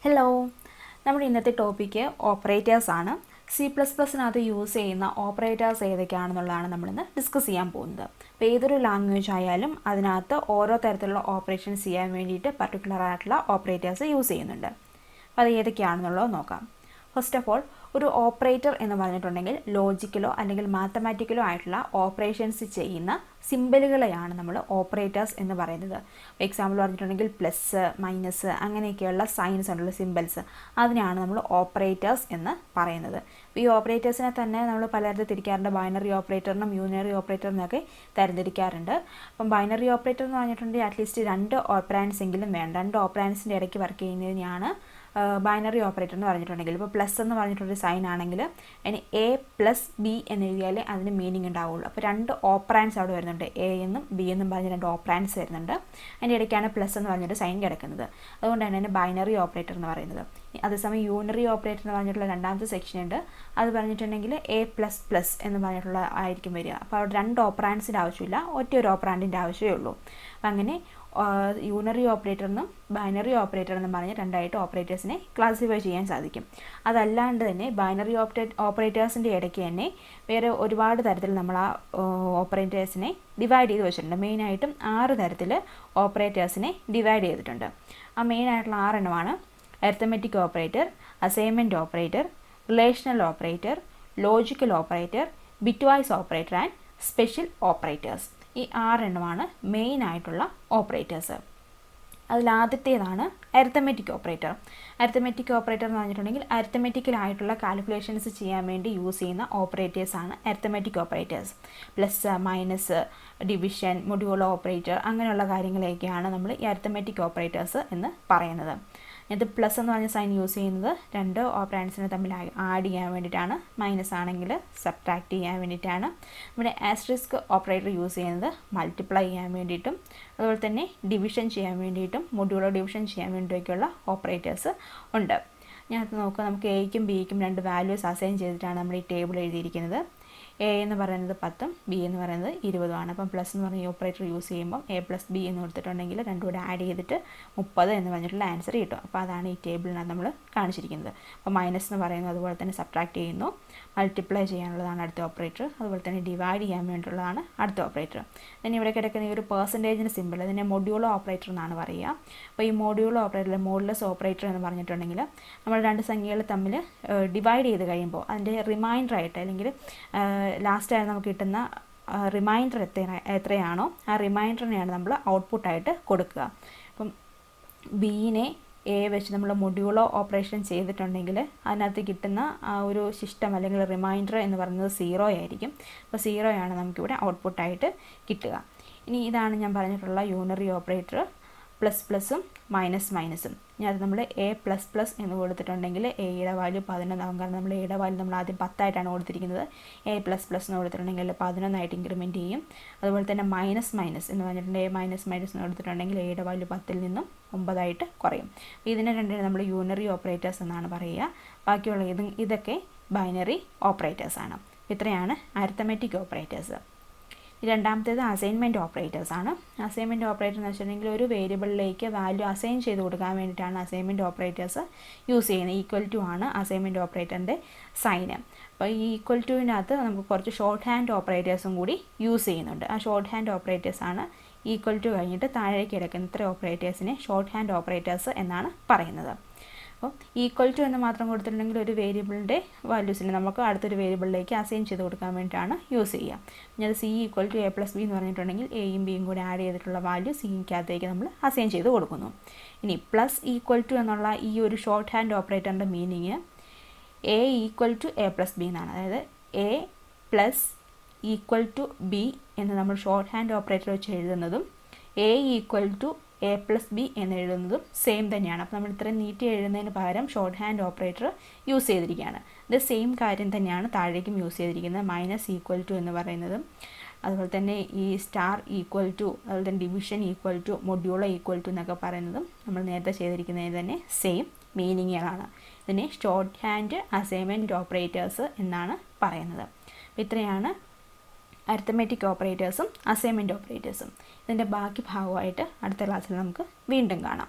Hello, നമ്മുടെ ഇന്നത്തെ topic operators ആണ്. C++നകത്ത് യൂസ് ചെയ്യുന്ന ഓപ്പറേറ്റേഴ്സ് ഏതൊക്കെയാണെന്നുള്ളതാണ് നമ്മളിന്ന് ഡിസ്കസ് ചെയ്യാൻ പോകുന്നത്. അപ്പോൾ ഏതൊരു ലാംഗ്വേജ് ആയാലും അതിനകത്ത് ഓരോ തരത്തിലുള്ള ഓപ്പറേഷൻസ് ചെയ്യാൻ വേണ്ടിയിട്ട് പർട്ടിക്കുലർ ആയിട്ടുള്ള ഓപ്പറേറ്റേഴ്സ് യൂസ് ചെയ്യുന്നുണ്ട്. അപ്പോൾ അത് ഏതൊക്കെയാണെന്നുള്ളത് നോക്കാം. ഫസ്റ്റ് ഓഫ് ഓൾ, ഒരു ഓപ്പറേറ്റർ എന്ന് പറഞ്ഞിട്ടുണ്ടെങ്കിൽ ലോജിക്കലോ അല്ലെങ്കിൽ മാത്തമാറ്റിക്കലോ ആയിട്ടുള്ള ഓപ്പറേഷൻസ് ചെയ്യുന്ന സിമ്പലുകളെയാണ് നമ്മൾ ഓപ്പറേറ്റേഴ്സ് എന്ന് പറയുന്നത്. എക്സാമ്പിൾ പറഞ്ഞിട്ടുണ്ടെങ്കിൽ പ്ലസ്, മൈനസ് അങ്ങനെയൊക്കെയുള്ള സൈൻസ് ഉള്ള സിമ്പിൾസ്, അതിനെയാണ് നമ്മൾ ഓപ്പറേറ്റേഴ്സ് എന്ന് പറയുന്നത്. ഈ ഓപ്പറേറ്റേഴ്സിനെ തന്നെ നമ്മൾ പലതരത്തിൽ തിരിക്കാറുണ്ട്. ബൈനറി ഓപ്പറേറ്ററിനും യൂണിയറി ഓപ്പറേറ്ററിനൊക്കെ തരംതിരിക്കാറുണ്ട്. അപ്പം ബൈനറി ഓപ്പറേറ്റർ എന്ന് പറഞ്ഞിട്ടുണ്ടെങ്കിൽ അറ്റ്ലീസ്റ്റ് 2 ഓപ്പറാൻഡ്സ് എങ്കിലും വേണം. 2 ഓപ്പറാൻഡ്സിൻ്റെ ഇടയ്ക്ക് വർക്ക് ചെയ്യുന്നതിനെയാണ് ബൈനറി ഓപ്പറേറ്റർ എന്ന് പറഞ്ഞിട്ടുണ്ടെങ്കിൽ. ഇപ്പോൾ പ്ലസ് എന്ന് പറഞ്ഞിട്ടൊരു സൈൻ ആണെങ്കിൽ അതിന് A+B എന്ന് എഴുതിയാലേ അതിന് മീനിങ് ഉണ്ടാവുള്ളൂ. അപ്പോൾ 2 ഓപ്പറാൻഡ്സ് അവിടെ വരുന്നുണ്ട്. A എന്നും B എന്നും പറഞ്ഞ് 2 ഓപ്പറാൻഡ്സ് വരുന്നുണ്ട്. അതിൻ്റെ ഇടയ്ക്കാണ് പ്ലസ് എന്ന് പറഞ്ഞൊരു സൈൻ കിടക്കുന്നത്. അതുകൊണ്ടാണ് അതിന് ബൈനറി ഓപ്പറേറ്റർ എന്ന് പറയുന്നത്. അതേസമയം യൂണറി ഓപ്പറേറ്റർ എന്ന് പറഞ്ഞിട്ടുള്ള രണ്ടാമത്തെ സെക്ഷൻ ഉണ്ട്. അത് പറഞ്ഞിട്ടുണ്ടെങ്കിൽ A++ എന്ന് പറഞ്ഞിട്ടുള്ള ആയിരിക്കും വരിക. അപ്പോൾ അവിടെ 2 ഓപ്പറാൻഡ്സിൻ്റെ ആവശ്യമില്ല, ഒറ്റ ഒരു ഓപ്പറാൻഡിൻ്റെ ആവശ്യമേ ഉള്ളൂ. അപ്പം അങ്ങനെ യൂണറി ഓപ്പറേറ്ററിനും ബൈനറി ഓപ്പറേറ്റർ എന്നും പറഞ്ഞ് 2ആയിട്ട് ഓപ്പറേറ്റേഴ്സിനെ ക്ലാസിഫൈ ചെയ്യാൻ സാധിക്കും. അതല്ലാണ്ട് തന്നെ ബൈനറി ഓപ്പറേറ്റേഴ്സിൻ്റെ ഇടയ്ക്ക് തന്നെ വേറെ ഒരുപാട് തരത്തിൽ നമ്മൾ ആ ഓപ്പറേറ്റേഴ്സിനെ ഡിവൈഡ് ചെയ്ത് വെച്ചിട്ടുണ്ട്. മെയിനായിട്ടും 6 തരത്തിൽ ഓപ്പറേറ്റേഴ്സിനെ ഡിവൈഡ് ചെയ്തിട്ടുണ്ട്. ആ മെയിനായിട്ടുള്ള 6 എണ്ണമാണ് arithmetic operator, assignment operator, relational operator, logical operator, bitwise operator and special operators. ഈ 6 എണ്ണമാണ് മെയിനായിട്ടുള്ള ഓപ്പറേറ്റേഴ്സ്. അതിലാദ്യത്തേതാണ് അരിത്തമെറ്റിക് ഓപ്പറേറ്റർ. അരിത്തമെറ്റിക് ഓപ്പറേറ്റർ എന്ന് പറഞ്ഞിട്ടുണ്ടെങ്കിൽ അരിത്തമെറ്റിക്കലായിട്ടുള്ള കാൽക്കുലേഷൻസ് ചെയ്യാൻ വേണ്ടി യൂസ് ചെയ്യുന്ന ഓപ്പറേറ്റേഴ്സാണ് arithmetic operators. Plus, minus, division, modulo operator അങ്ങനെയുള്ള കാര്യങ്ങളൊക്കെയാണ് നമ്മൾ ഈ അരിത്തമെറ്റിക് ഓപ്പറേറ്റേഴ്സ് എന്ന് പറയുന്നത്. ഇത് പ്ലസ് എന്ന് പറഞ്ഞ സൈൻ യൂസ് ചെയ്യുന്നത് 2 ഓപ്പറാൻഡ്സിനെ തമ്മിൽ ആഡ് ചെയ്യാൻ വേണ്ടിയിട്ടാണ്. മൈനസ് ആണെങ്കിൽ സബ്ട്രാക്ട് ചെയ്യാൻ വേണ്ടിയിട്ടാണ്. ഇവിടെ ആസ്റ്ററിസ്ക് ഓപ്പറേറ്റർ യൂസ് ചെയ്യുന്നത് മൾട്ടിപ്ലൈ ചെയ്യാൻ വേണ്ടിയിട്ടും അതുപോലെ തന്നെ ഡിവിഷൻ ചെയ്യാൻ വേണ്ടിയിട്ടും മൊഡ്യൂളോ ഡിവിഷൻ ചെയ്യാൻ വേണ്ടിയൊക്കെയുള്ള ഓപ്പറേറ്റേഴ്സ് ഉണ്ട്. ഞാനത് നോക്കുക, നമുക്ക് എയ്ക്കും ബിക്കും 2 വാല്യൂസ് അസൈൻ ചെയ്തിട്ടാണ് നമ്മൾ ഈ ടേബിൾ എഴുതിയിരിക്കുന്നത്. A എന്ന് പറയുന്നത് 10ഉം B എന്ന് പറയുന്നത് 20ഉമാണ്. അപ്പം പ്ലസ് എന്ന് പറഞ്ഞ ഓപ്പറേറ്റർ യൂസ് ചെയ്യുമ്പോൾ A+B എന്ന് കൊടുത്തിട്ടുണ്ടെങ്കിൽ 2 കൂടെ ആഡ് ചെയ്തിട്ട് 30 എന്ന് പറഞ്ഞിട്ടുള്ള ആൻസർ കിട്ടും. അപ്പോൾ അതാണ് ഈ ടേബിളിനകത്ത് നമ്മൾ കാണിച്ചിരിക്കുന്നത്. അപ്പോൾ മൈനസ് എന്ന് പറയുന്നത് അതുപോലെ തന്നെ സബ്ട്രാക്ട് ചെയ്യുന്നു, മൾട്ടിപ്ലൈ ചെയ്യാനുള്ളതാണ് അടുത്ത ഓപ്പറേറ്റർ, അതുപോലെ തന്നെ ഡിവൈഡ് ചെയ്യാൻ വേണ്ടിയിട്ടുള്ളതാണ് അടുത്ത ഓപ്പറേറ്റർ. പിന്നെ ഇവിടെ കിടക്കുന്ന ഈ ഒരു പെർസെൻറ്റേജിന് സിമ്പിൾ, ഇതിനെ മൊഡ്യൂളോ ഓപ്പറേറ്റർ എന്നാണ് പറയുക. അപ്പോൾ ഈ മൊഡ്യൂളോ ഓപ്പറേറ്റർ, മോഡുലസ് ഓപ്പറേറ്റർ എന്ന് പറഞ്ഞിട്ടുണ്ടെങ്കിൽ നമ്മൾ 2 സംഖ്യകൾ തമ്മിൽ ഡിവൈഡ് ചെയ്ത് കഴിയുമ്പോൾ അതിൻ്റെ റിമൈൻഡർ ആയിട്ട് അല്ലെങ്കിൽ ലാസ്റ്റായി നമുക്ക് കിട്ടുന്ന റിമൈൻഡർ എത്രയാണോ ആ റിമൈൻഡറിനെയാണ് നമ്മൾ ഔട്ട്പുട്ടായിട്ട് കൊടുക്കുക. അപ്പം ബീനെ എ വെച്ച് നമ്മൾ മൊഡ്യൂളോ ഓപ്പറേഷൻ ചെയ്തിട്ടുണ്ടെങ്കിൽ അതിനകത്ത് കിട്ടുന്ന ആ ഒരു ശിഷ്ടം അല്ലെങ്കിൽ റിമൈൻഡർ എന്ന് പറയുന്നത് 0 ആയിരിക്കും. അപ്പോൾ 0 ആണ് നമുക്കിവിടെ ഔട്ട്പുട്ടായിട്ട് കിട്ടുക. ഇനി ഇതാണ് ഞാൻ പറഞ്ഞിട്ടുള്ള യൂണറി ഓപ്പറേറ്റർ, പ്ലസ് പ്ലസും മൈനസ് മൈനസും. ഇനി അത് നമ്മൾ A++ എന്ന് കൊടുത്തിട്ടുണ്ടെങ്കിൽ എയുടെ വാല്യൂ 11 ആകും. കാരണം നമ്മൾ എയുടെ വാല്യൂ നമ്മൾ ആദ്യം 10 കൊടുത്തിരിക്കുന്നത്. A++ എന്ന് കൊടുത്തിട്ടുണ്ടെങ്കിൽ 11 ഇൻക്രിമെൻറ്റ് ചെയ്യും. അതുപോലെ തന്നെ മൈനസ് മൈനസ് എന്ന് പറഞ്ഞിട്ടുണ്ടെങ്കിൽ മൈനസ് എന്ന് കൊടുത്തിട്ടുണ്ടെങ്കിൽ എയുടെ വാല്യൂ 10 നിന്നും 9 കുറയും. ഇതിനെ രണ്ടിനും നമ്മൾ യൂണറി ഓപ്പറേറ്റേഴ്സ് എന്നാണ് പറയുക. ബാക്കിയുള്ള ഇതൊക്കെ ബൈനറി ഓപ്പറേറ്റേഴ്സാണ്. ഇത്രയാണ് അരിത്തമെറ്റിക് ഓപ്പറേറ്റേഴ്സ്. രണ്ടാമത്തേത് അസൈൻമെൻറ്റ് ഓപ്പറേറ്റേഴ്സ് ആണ്. അസൈൻമെൻറ്റ് ഓപ്പറേറ്റർ എന്ന് വെച്ചിട്ടുണ്ടെങ്കിൽ ഒരു വേരിയബിളിലേക്ക് വാല്യൂ അസൈൻ ചെയ്ത് കൊടുക്കാൻ വേണ്ടിയിട്ടാണ് അസൈൻമെൻറ്റ് ഓപ്പറേറ്റേഴ്സ് യൂസ് ചെയ്യുന്നത്. ഈക്വൽ ടു ആണ് അസൈൻമെൻറ്റ് ഓപ്പറേറ്ററിൻ്റെ സൈന്. അപ്പോൾ ഈ ഈക്വൽ ടുവിനകത്ത് നമുക്ക് കുറച്ച് ഷോർട്ട് ഹാൻഡ് ഓപ്പറേറ്റേഴ്സും കൂടി യൂസ് ചെയ്യുന്നുണ്ട്. ആ ഷോർട്ട് ഹാൻഡ് ഓപ്പറേറ്റേഴ്സാണ് ഈക്വൽ ടു കഴിഞ്ഞിട്ട് താഴേക്ക് കിടക്കുന്ന ഇത്ര ഓപ്പറേറ്റേഴ്സിനെ ഷോർട്ട് ഹാൻഡ് ഓപ്പറേറ്റേഴ്സ് എന്നാണ് പറയുന്നത്. അപ്പോൾ ഈക്വൽ ടു എന്ന് മാത്രം കൊടുത്തിട്ടുണ്ടെങ്കിൽ ഒരു വേരിയബിളിൻ്റെ വാല്യൂസിനെ നമുക്ക് അടുത്തൊരു വേരിയബിളിലേക്ക് അസൈൻ ചെയ്ത് കൊടുക്കാൻ വേണ്ടിയിട്ടാണ് യൂസ് ചെയ്യുക. ഞാൻ C = A+B എന്ന് പറഞ്ഞിട്ടുണ്ടെങ്കിൽ എയും ബിയും കൂടി ആഡ് ചെയ്തിട്ടുള്ള വാല്യൂ സിക്കകത്തേക്ക് നമ്മൾ അസൈൻ ചെയ്ത് കൊടുക്കുന്നു. ഇനി പ്ലസ് ഈക്വൽ ടു എന്നുള്ള ഈ ഒരു ഷോർട്ട് ഹാൻഡ് ഓപ്പറേറ്ററിൻ്റെ മീനിങ് A = A+B എന്നാണ്. അതായത് A+=B എന്ന് നമ്മൾ ഷോർട്ട് ഹാൻഡ് ഓപ്പറേറ്റർ വെച്ച് എഴുതുന്നതും A = A+B എന്ന് എഴുതുന്നതും സെയിം തന്നെയാണ്. അപ്പോൾ നമ്മൾ ഇത്രയും നീട്ടി എഴുതുന്നതിന് പകരം ഷോർട്ട് ഹാൻഡ് ഓപ്പറേറ്റർ യൂസ് ചെയ്തിരിക്കുകയാണ്. ഇത് സെയിം കാര്യം തന്നെയാണ് താഴേക്കും യൂസ് ചെയ്തിരിക്കുന്നത്. മൈനസ് ഈക്വൽ ടു എന്ന് പറയുന്നതും അതുപോലെ തന്നെ ഈ സ്റ്റാർ ഈക്വൽ ടു, അതുപോലെ തന്നെ division equal to, modulo equal to എന്നൊക്കെ പറയുന്നതും നമ്മൾ നേരത്തെ ചെയ്തിരിക്കുന്നതിന് തന്നെ സെയിം മീനിങ്ങുകളാണ്. ഇതിനെ ഷോർട്ട് ഹാൻഡ് അസൈൻമെൻറ്റ് ഓപ്പറേറ്റേഴ്സ് എന്നാണ് പറയുന്നത്. അപ്പോൾ ഇത്രയാണ് അരിത്തമെറ്റിക് ഓപ്പറേറ്റേഴ്സും അസൈൻമെൻറ്റ് ഓപ്പറേറ്റേഴ്സും. ഇതിൻ്റെ ബാക്കി ഭാഗമായിട്ട് അടുത്ത ക്ലാസ്സിൽ നമുക്ക് വീണ്ടും കാണാം.